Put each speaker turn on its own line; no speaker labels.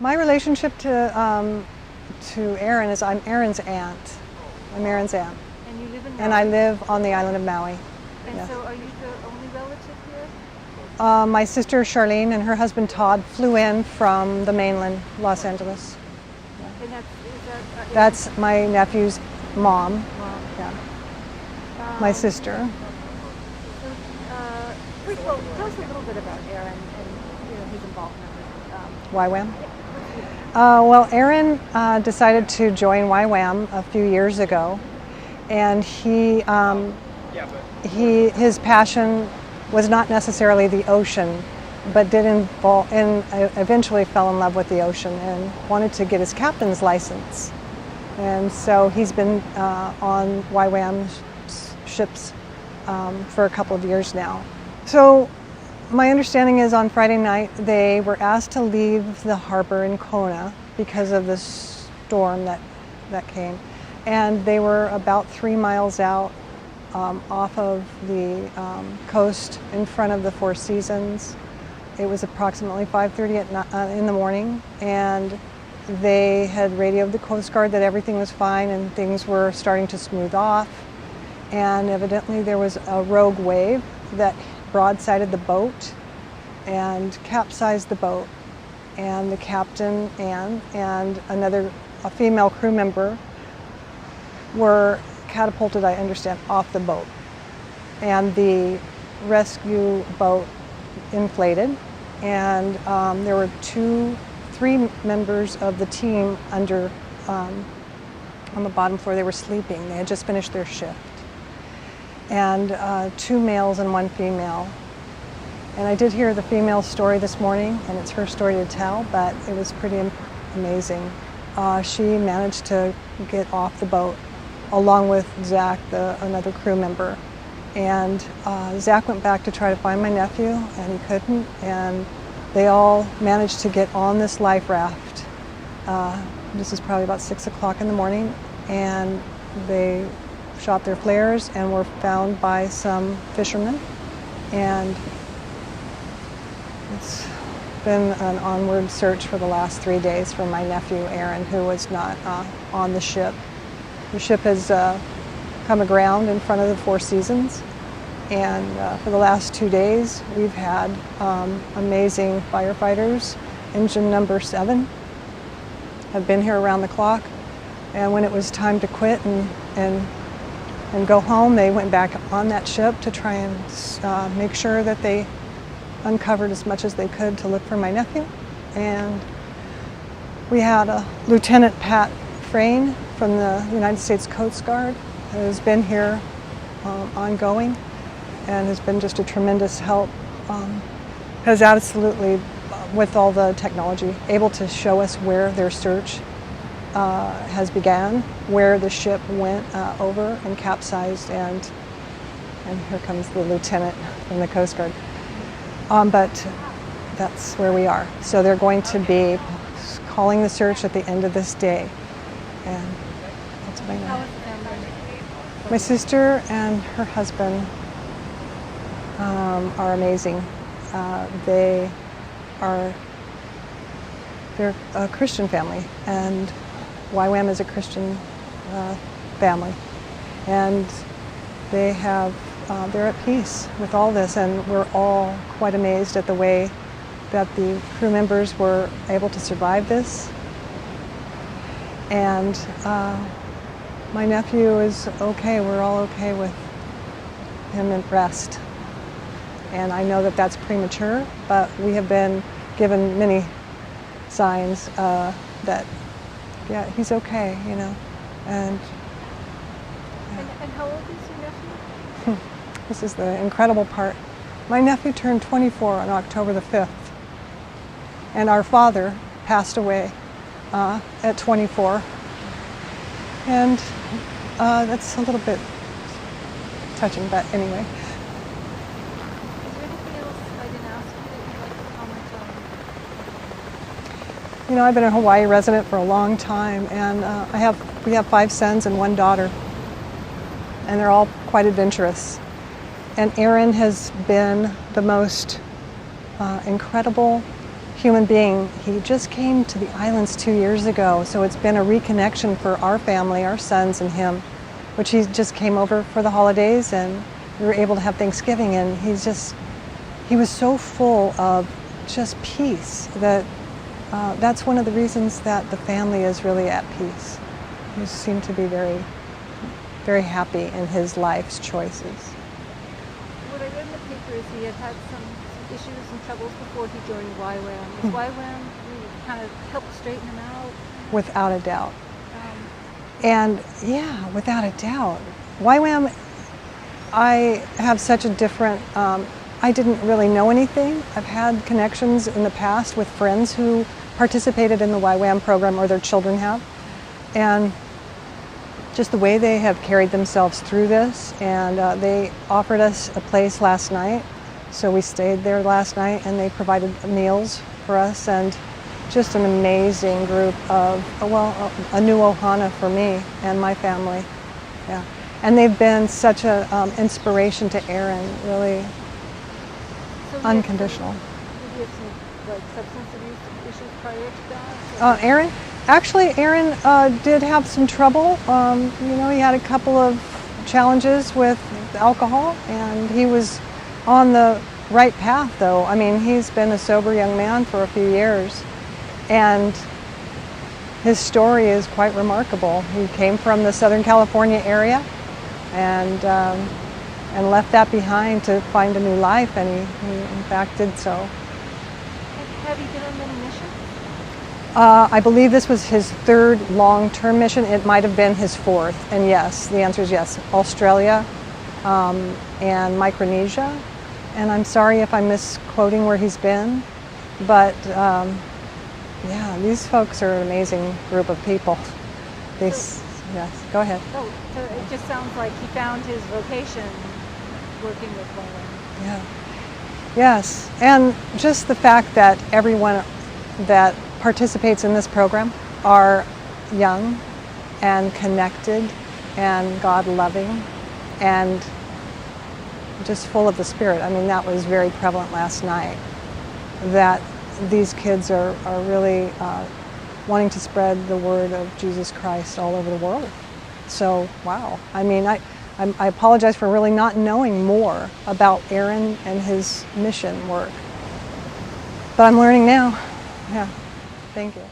My relationship to Aaron is I'm Aaron's aunt. I'm Aaron's aunt.
And you live in Maui?
And I live on the island of Maui.
And
Yeah.
so are you the only relative here?
My sister Charlene and her husband Todd flew in from the mainland, Los Angeles.
And
That's my nephew's mom.
Mom.
Yeah. My sister.
So, first of all, tell us a little bit about Aaron and his involvement with
YWAM. Well, Aaron decided to join YWAM a few years ago, and his passion was not necessarily the ocean, but did involve and eventually fell in love with the ocean and wanted to get his captain's license. And so he's been on YWAM ships for a couple of years now. So my understanding is on Friday night they were asked to leave the harbor in Kona because of the storm that came. And they were about 3 miles out off of the coast in front of the Four Seasons. It was approximately 5:30 in the morning, and they had radioed the Coast Guard that everything was fine and things were starting to smooth off. And evidently there was a rogue wave that broadsided the boat and capsized the boat. And the captain and a female crew member were catapulted, I understand, off the boat. And the rescue boat inflated, and there were three members of the team under on the bottom floor. They were sleeping. They had just finished their shift. And 2 males and 1 female. And I did hear the female's story this morning, and it's her story to tell, but it was pretty amazing. She managed to get off the boat along with Zach, another crew member. And Zach went back to try to find my nephew, and he couldn't. And they all managed to get on this life raft. This is probably about 6 o'clock in the morning, and they shot their flares and were found by some fishermen. And it's been an onward search for the last 3 days for my nephew Aaron, who was not on the ship. The ship has come aground in front of the Four Seasons, and for the last 2 days we've had amazing firefighters. Engine number 7 have been here around the clock, and when it was time to quit and go home, they went back on that ship to try and make sure that they uncovered as much as they could to look for my nephew. And we had a Lieutenant Pat Frayne from the United States Coast Guard who has been here ongoing and has been just a tremendous help. Has absolutely, with all the technology, able to show us where their search has began, where the ship went over and capsized, and here comes the lieutenant from the Coast Guard. But that's where we are. So they're going to be calling the search at the end of this day. And that's what I know. My sister and her husband are amazing. They're a Christian family, and YWAM is a Christian family. And they're at peace with all this, and we're all quite amazed at the way that the crew members were able to survive this. And my nephew is okay. We're all okay with him at rest. And I know that that's premature, but we have been given many signs that, yeah, he's okay, you know. And
how old is your nephew?
This is the incredible part. My nephew turned 24 on October the 5th, and our father passed away at 24. And that's a little bit touching, but anyway.
Is there anything else I didn't ask you that you'd like to comment on?
You know, I've been a Hawaii resident for a long time, and we have 5 sons and 1 daughter, and they're all quite adventurous. And Aaron has been the most incredible human being. He just came to the islands 2 years ago, so it's been a reconnection for our family, our sons and him, which he just came over for the holidays, and we were able to have Thanksgiving, and he was so full of just peace that that's one of the reasons that the family is really at peace. He seemed to be very, very happy in his life's choices.
What I read in the paper is he had some issues and troubles before he joined YWAM. Is YWAM kind of helped straighten him out?
Without a doubt. And yeah, without a doubt. YWAM, I have such a different, I didn't really know anything. I've had connections in the past with friends who participated in the YWAM program, or their children have. And just the way they have carried themselves through this, and they offered us a place last night. So we stayed there last night, and they provided meals for us, and just an amazing group of, well, a new ohana for me and my family. Yeah. And they've been such an inspiration to Aaron, really
So
unconditional.
Did you have some like substance abuse issues prior to that?
Aaron? Actually, Aaron did have some trouble. You know, he had a couple of challenges with alcohol, and he was on the right path, though. I mean, he's been a sober young man for a few years, and his story is quite remarkable. He came from the Southern California area and left that behind to find a new life, and he in fact did so.
Have you been on many missions?
I believe this was his third long-term mission. It might have been his fourth, and yes, the answer is yes. Australia and Micronesia, and I'm sorry if I'm misquoting where he's been, but yeah, these folks are an amazing group of people. Yes, go ahead.
Oh, so it just sounds like he found his vocation working with women.
Yeah. Yes, and just the fact that everyone that participates in this program are young and connected and God-loving and just full of the Spirit. I mean, that was very prevalent last night, that these kids are really wanting to spread the word of Jesus Christ all over the world. So, wow. I mean, I apologize for really not knowing more about Aaron and his mission work. But I'm learning now. Yeah. Thank you.